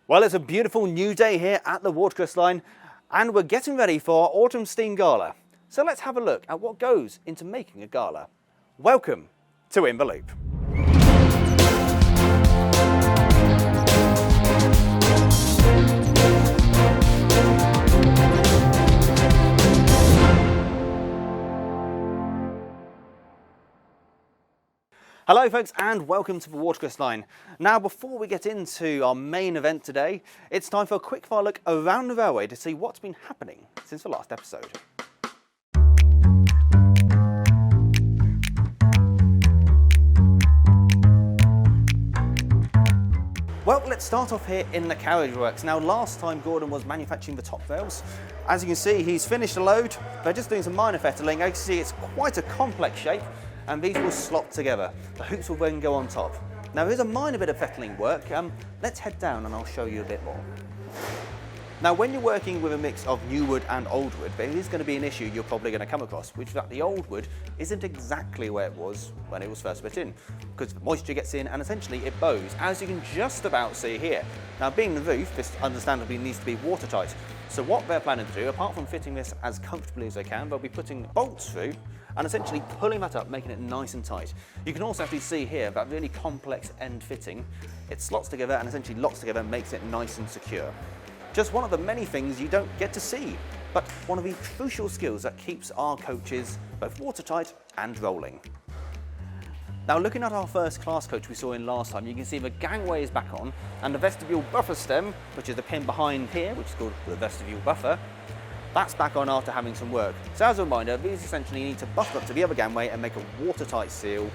Well, it's a beautiful new day here at the Watercress line, and we're getting ready for our autumn steam gala. So let's have a look at what goes into making a gala. Welcome to In the Loop. Hello folks and welcome to the Watercress line. Now before we get into our main event today, it's time for a quick fire look around the railway to see what's been happening since the last episode. Well, let's start off here in the carriage works. Now last time Gordon was manufacturing the top rails. As you can see, he's finished the load. They're just doing some minor fettling. As you can see, it's quite a complex shape, and these will slot together. The hoops will then go on top. Now there is a minor bit of fettling work. Let's head down and I'll show you a bit more. Now when you're working with a mix of new wood and old wood, there is going to be an issue you're probably going to come across, which is that the old wood isn't exactly where it was when it was first put in, because the moisture gets in and essentially it bows, as you can just about see here. Now being the roof, this understandably needs to be watertight. So what they're planning to do, apart from fitting this as comfortably as they can, they'll be putting bolts through and essentially pulling that up, making it nice and tight. You can also actually see here that really complex end fitting. It slots together and essentially locks together and makes it nice and secure. Just one of the many things you don't get to see, but one of the crucial skills that keeps our coaches both watertight and rolling. Now looking at our first class coach we saw in last time, you can see the gangway is back on and the vestibule buffer stem, which is the pin behind here, which is called the vestibule buffer, that's back on after having some work. So as a reminder, these essentially need to buffer up to the other gangway and make a watertight seal,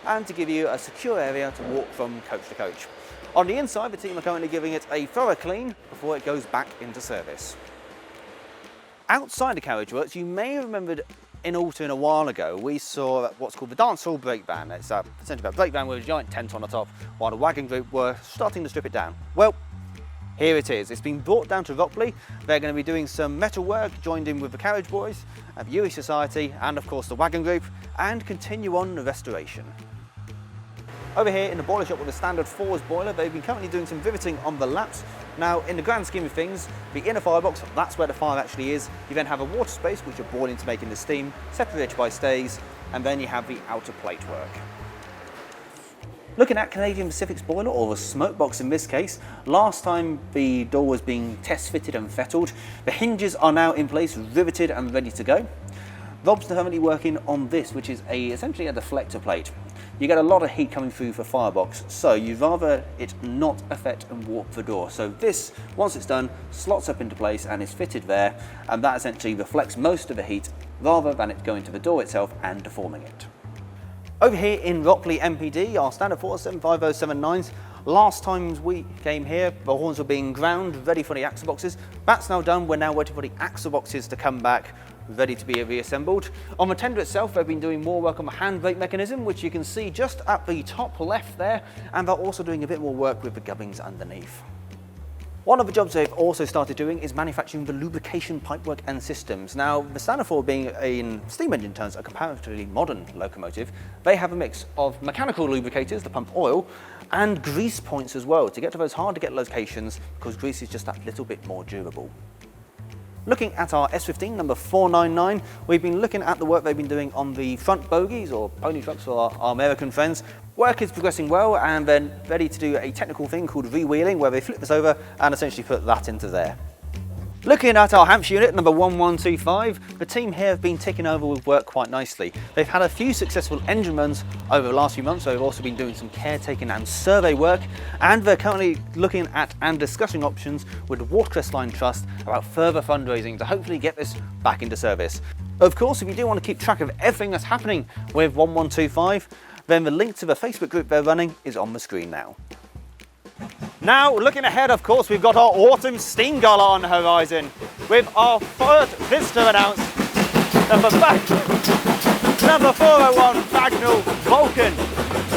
and to give you a secure area to walk from coach to coach. On the inside, the team are currently giving it a thorough clean before it goes back into service. Outside the carriage works, you may have remembered in Alton a while ago, we saw what's called the dance hall brake van. It's essentially a brake van with a giant tent on the top, while the wagon group were starting to strip it down. Well, here it is. It's been brought down to Rockley. They're going to be doing some metal work, joined in with the carriage boys, the UE Society, and of course the wagon group, and continue on the restoration. Over here in the boiler shop with a standard Fours boiler, they've been currently doing some riveting on the laps. Now, in the grand scheme of things, the inner firebox, that's where the fire actually is. You then have a water space, which you're boiling to make in the steam, separated by stays, and then you have the outer plate work. Looking at Canadian Pacific's boiler, or the smoke box in this case, last time the door was being test fitted and fettled. The hinges are now in place, riveted and ready to go. Rob's currently working on this, which is essentially a deflector plate. You get a lot of heat coming through for firebox, so you'd rather it not affect and warp the door. So this, once it's done, slots up into place and is fitted there, and that essentially reflects most of the heat rather than it going to the door itself and deforming it. Over here in Rockley MPD, our standard 475079s, last time we came here, the horns were being ground, ready for the axle boxes. That's now done, we're now waiting for the axle boxes to come back, ready to be reassembled. On the tender itself, they've been doing more work on the hand brake mechanism, which you can see just at the top left there, and they're also doing a bit more work with the gubbins underneath. One of the jobs they've also started doing is manufacturing the lubrication pipework and systems. Now, the standard for being, in steam engine terms, a comparatively modern locomotive, they have a mix of mechanical lubricators to pump oil and grease points as well to get to those hard to get locations, because grease is just that little bit more durable. Looking at our S15 number 499, we've been looking at the work they've been doing on the front bogies, or pony trucks for our American friends. Work is progressing well, and they're ready to do a technical thing called rewheeling, where they flip this over and essentially put that into there. Looking at our Hants unit number 1125, the team here have been ticking over with work quite nicely. They've had a few successful engine runs over the last few months, so they've also been doing some caretaking and survey work, and they're currently looking at and discussing options with the Watercress Line Trust about further fundraising to hopefully get this back into service. Of course, if you do want to keep track of everything that's happening with 1125, then the link to the Facebook group they're running is on the screen now. Now, looking ahead, of course, we've got our autumn steam gala on the horizon, with our first visitor announced, number 401 Bagnall Vulcan,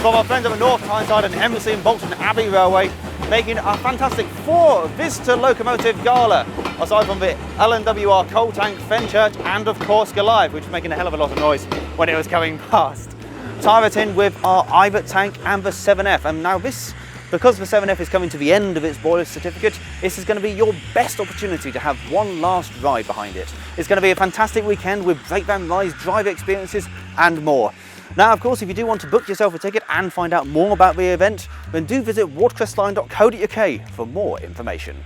from our friends of the North Tyneside and Embassy and Bolton Abbey Railway, making a fantastic 4 visitor locomotive gala, aside from the LNWR coal tank, Fenchurch, and of course Goliath, which was making a hell of a lot of noise when it was coming past. Tie it in with our Ivet tank and the 7F, and now this Because the 7F is coming to the end of its boiler certificate, this is going to be your best opportunity to have one last ride behind it. It's going to be a fantastic weekend with break van rides, driver experiences and more. Now, of course, if you do want to book yourself a ticket and find out more about the event, then do visit watercressline.co.uk for more information.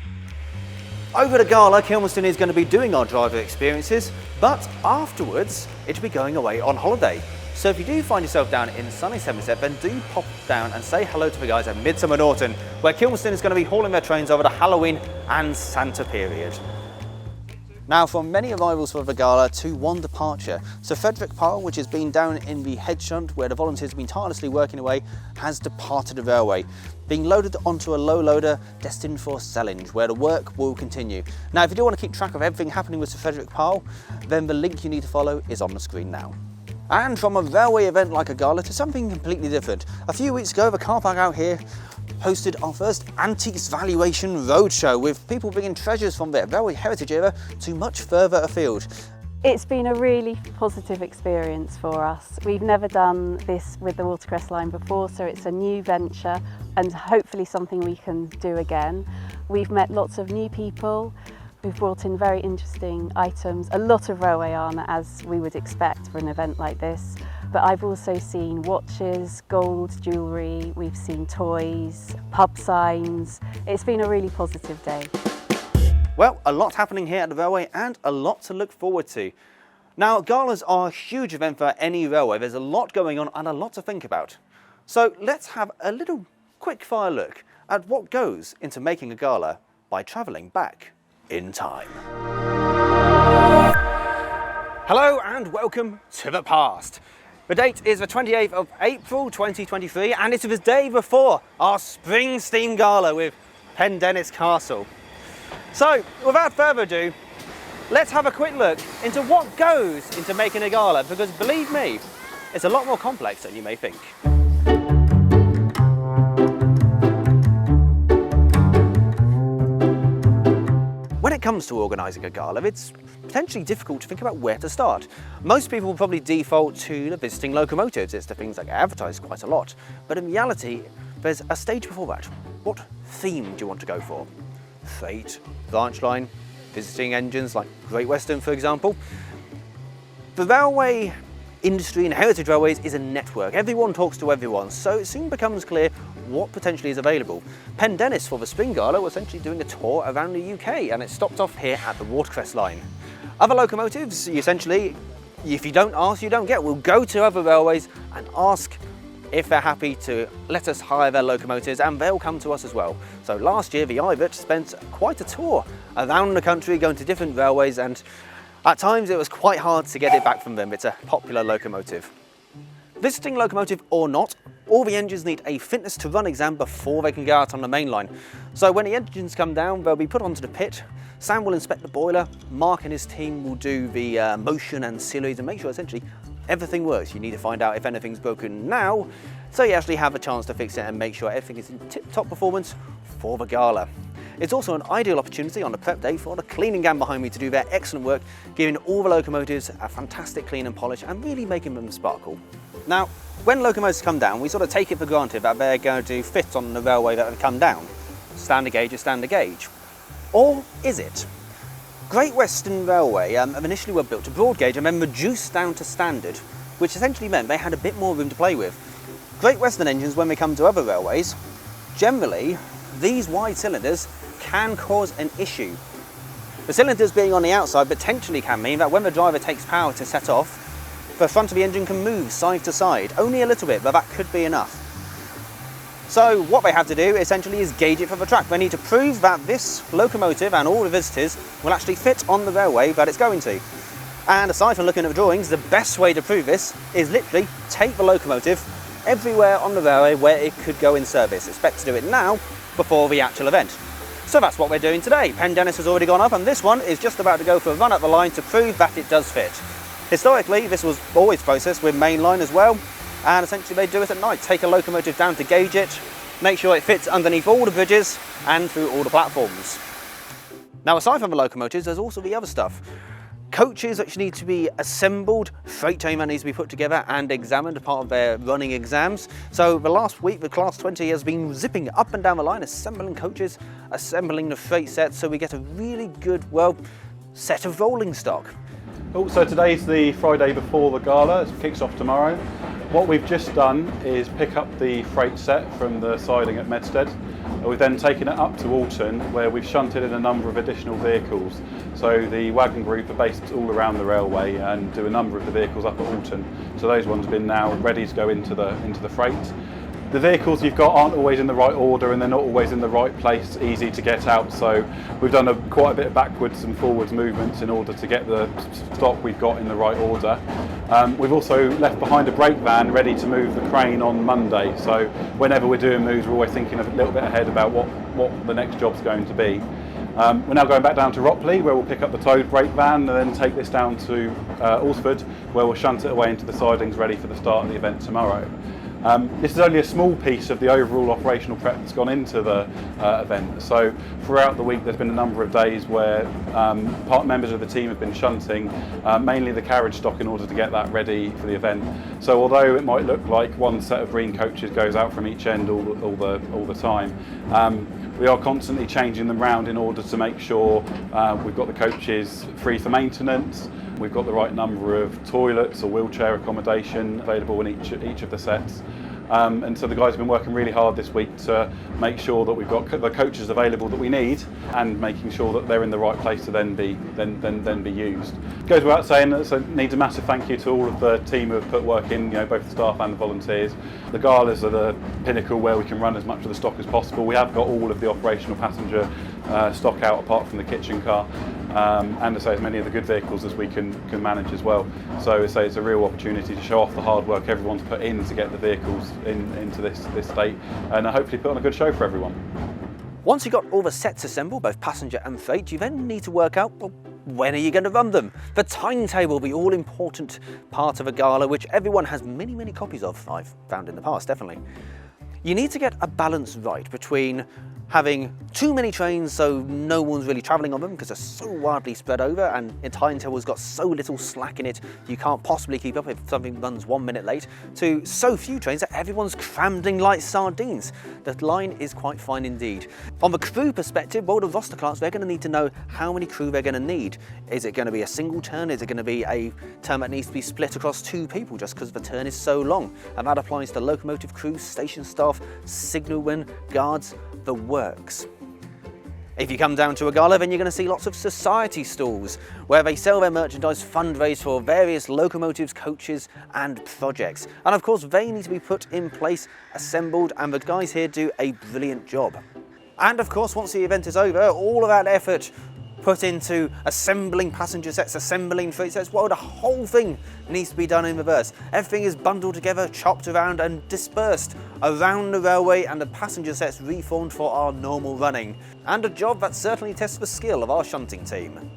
Over at Gala, Kilmerston is going to be doing our driver experiences, but afterwards it'll be going away on holiday. So if you do find yourself down in sunny Somerset, then do pop down and say hello to the guys at Midsummer Norton, where Kilmerston is going to be hauling their trains over the Halloween and Santa period. Now, from many arrivals for the Gala to one departure, Sir Frederick Parle, which has been down in the hedge shunt where the volunteers have been tirelessly working away, has departed the railway, being loaded onto a low loader destined for Sellinge, where the work will continue. Now, if you do want to keep track of everything happening with Sir Frederick Parle, then the link you need to follow is on the screen now. And from a railway event like a Gala to something completely different. A few weeks ago, the car park out here hosted our first Antiques Valuation Roadshow, with people bringing treasures from their railway heritage era to much further afield. It's been a really positive experience for us. We've never done this with the Watercress line before, so it's a new venture and hopefully something we can do again. We've met lots of new people. We've brought in very interesting items, a lot of railway armour as we would expect for an event like this. But I've also seen watches, gold, jewellery, we've seen toys, pub signs. It's been a really positive day. Well, a lot happening here at the railway and a lot to look forward to. Now, galas are a huge event for any railway. There's a lot going on and a lot to think about. So let's have a little quick fire look at what goes into making a gala by travelling back in time. Hello and welcome to the past. The date is the 28th of April 2023 and it is the day before our Spring Steam Gala with Pendennis Castle. So without further ado, let's have a quick look into what goes into making a gala, because believe me, it's a lot more complex than you may think. When it comes to organising a gala, it's potentially difficult to think about where to start. Most people will probably default to the visiting locomotives. It's the things that get advertised quite a lot. But in reality, there's a stage before that. What theme do you want to go for? Freight, branch line, visiting engines like Great Western, for example. The railway industry and heritage railways is a network. Everyone talks to everyone, so it soon becomes clear what potentially is available. Pendennis for the Spring Gala were essentially doing a tour around the UK, and it stopped off here at the Watercress line. Other locomotives, essentially, if you don't ask, you don't get. We'll go to other railways and ask if they're happy to let us hire their locomotives, and they'll come to us as well. So last year, the Ivet spent quite a tour around the country, going to different railways, and at times it was quite hard to get it back from them. It's a popular locomotive. Visiting locomotive or not, all the engines need a fitness to run exam before they can go out on the main line. So when the engines come down, they'll be put onto the pit. Sam will inspect the boiler, Mark and his team will do the motion and series and make sure essentially everything works. You need to find out if anything's broken now, so you actually have a chance to fix it and make sure everything is in tip-top performance for the gala. It's also an ideal opportunity on the prep day for the cleaning gang behind me to do their excellent work, giving all the locomotives a fantastic clean and polish and really making them sparkle. Now, when locomotives come down, we sort of take it for granted that they're going to fit on the railway that they come down. Standard gauge is standard gauge. Or is it? Great Western Railway initially were built to broad gauge and then reduced down to standard, which essentially meant they had a bit more room to play with. Great Western engines, when they come to other railways, generally these wide cylinders can cause an issue. The cylinders being on the outside potentially can mean that when the driver takes power to set off, the front of the engine can move side to side, only a little bit, but that could be enough. So what they have to do essentially is gauge it for the track. They need to prove that this locomotive and all the visitors will actually fit on the railway that it's going to. And aside from looking at the drawings, the best way to prove this is literally take the locomotive everywhere on the railway where it could go in service. Expect to do it now before the actual event. So that's what we're doing today. Pendennis has already gone up and this one is just about to go for a run up the line to prove that it does fit. Historically, this was always processed with mainline as well, and essentially they do it at night. Take a locomotive down to gauge it, make sure it fits underneath all the bridges and through all the platforms. Now, aside from the locomotives, there's also the other stuff. coaches which need to be assembled, freight train that needs to be put together and examined as part of their running exams. So the last week the Class 20 has been zipping up and down the line, assembling coaches, assembling the freight sets, so we get a really good, well, set of rolling stock. So today's the Friday before the gala, it kicks off tomorrow. What we've just done is pick up the freight set from the siding at Medstead. We've then taken it up to Alton, where we've shunted in a number of additional vehicles. So the wagon group are based all around the railway and do a number of the vehicles up at Alton. So those ones have been now ready to go into the freight. The vehicles you've got aren't always in the right order and they're not always in the right place, easy to get out. So we've done quite a bit of backwards and forwards movements in order to get the stock we've got in the right order. We've also left behind a brake van ready to move the crane on Monday. So whenever we're doing moves, we're always thinking a little bit ahead about what the next job's going to be. We're now going back down to Ropley, where we'll pick up the towed brake van and then take this down to Alresford, where we'll shunt it away into the sidings ready for the start of the event tomorrow. This is only a small piece of the overall operational prep that's gone into the event. So throughout the week there's been a number of days where members of the team have been shunting mainly the carriage stock in order to get that ready for the event. So although it might look like one set of green coaches goes out from each end all the time, we are constantly changing them round in order to make sure we've got the coaches free for maintenance. We've got the right number of toilets or wheelchair accommodation available in each of the sets. And so the guys have been working really hard this week to make sure that we've got the coaches available that we need and making sure that they're in the right place to then be used. It goes without saying that it needs a massive thank you to all of the team who have put work in, both the staff and the volunteers. The galas are the pinnacle where we can run as much of the stock as possible. We have got all of the operational passenger stock out apart from the kitchen car. And I say as many of the good vehicles as we can manage as well. So I say it's a real opportunity to show off the hard work everyone's put in to get the vehicles into this state and hopefully put on a good show for everyone. Once you've got all the sets assembled, both passenger and freight, you then need to work out, well, when are you going to run them? The timetable, the all-important part of a gala, which everyone has many, many copies of, I've found in the past, definitely. You need to get a balance right between having too many trains so no one's really travelling on them because they're so widely spread over and the timetable's got so little slack in it you can't possibly keep up if something runs 1 minute late, to so few trains that everyone's crammed in like sardines. The line is quite fine indeed. From the crew perspective, well, the roster clerks, they're going to need to know how many crew they're going to need. Is it going to be a single turn? Is it going to be a turn that needs to be split across 2 people just because the turn is so long? And that applies to locomotive crew, station staff, signalmen, guards, the works. If you come down to a gala, then you're going to see lots of society stalls where they sell their merchandise, fundraise for various locomotives, coaches and projects. And of course they need to be put in place, assembled, and the guys here do a brilliant job. And of course once the event is over, all of that effort put into assembling passenger sets, assembling freight sets, well, the whole thing needs to be done in reverse. Everything is bundled together, chopped around and dispersed around the railway and the passenger sets reformed for our normal running. And a job that certainly tests the skill of our shunting team.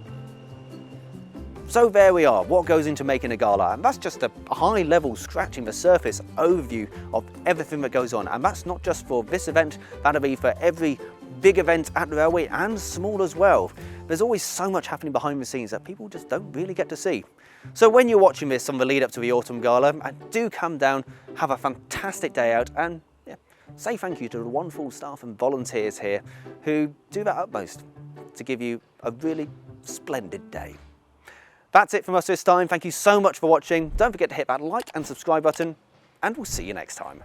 So there we are, what goes into making a gala, and that's just a high level scratching the surface overview of everything that goes on. And that's not just for this event, that'll be for every big event at the railway and small as well. There's always so much happening behind the scenes that people just don't really get to see. So when you're watching this on the lead up to the autumn gala, do come down, have a fantastic day out, and say thank you to the wonderful staff and volunteers here who do their utmost to give you a really splendid day. That's it from us this time. Thank you so much for watching. Don't forget to hit that like and subscribe button, and we'll see you next time.